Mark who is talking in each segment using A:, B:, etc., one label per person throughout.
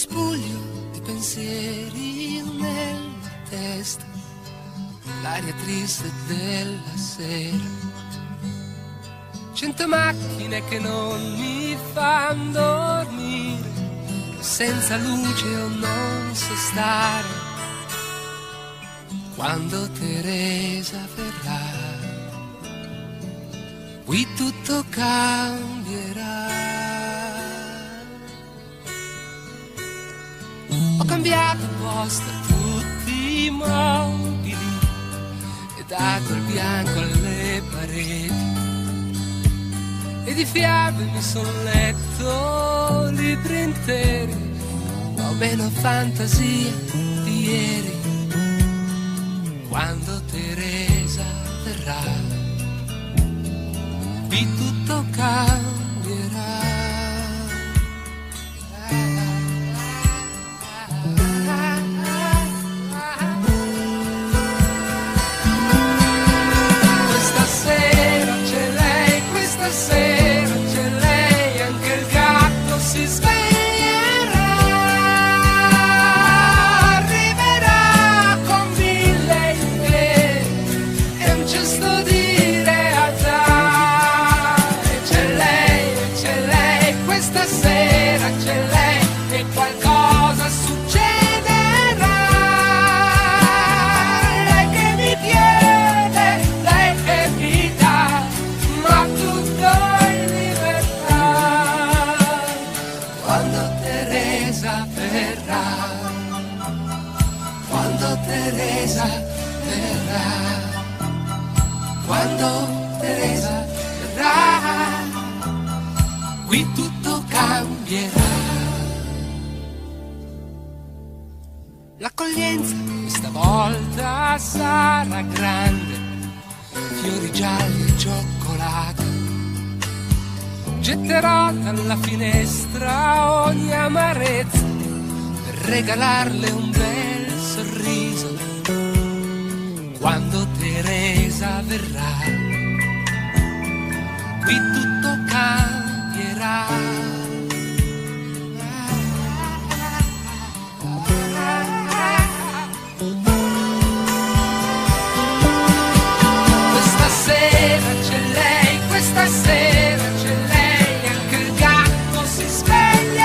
A: spuglio di pensieri nella testa, l'aria triste della sera, 100 macchine che non mi fanno dormire, senza luce io non so stare. Quando Teresa verrà, qui tutto cambierà. Ho cambiato posto a tutti i mobili e dato il bianco alle pareti, e di fiabe mi son letto libri interi, ho meno fantasia di ieri. Quando Teresa verrà, qui tutto cambierà. Questa sera c'è lei, questa sera c'è lei, anche il gatto si sveglierà. Teresa verrà, quando Teresa verrà, qui tutto cambierà. L'accoglienza questa volta sarà grande, fiori gialli e cioccolata, getterò dalla finestra ogni amarezza per regalarle un bel sorriso. Quando Teresa verrà, qui tutto cambierà. Questa sera c'è lei, questa sera c'è lei, anche il gatto si sveglierà.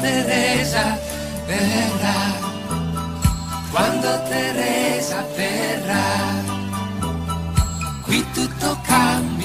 A: Teresa verrà, quando Teresa verrà, qui tutto cambia.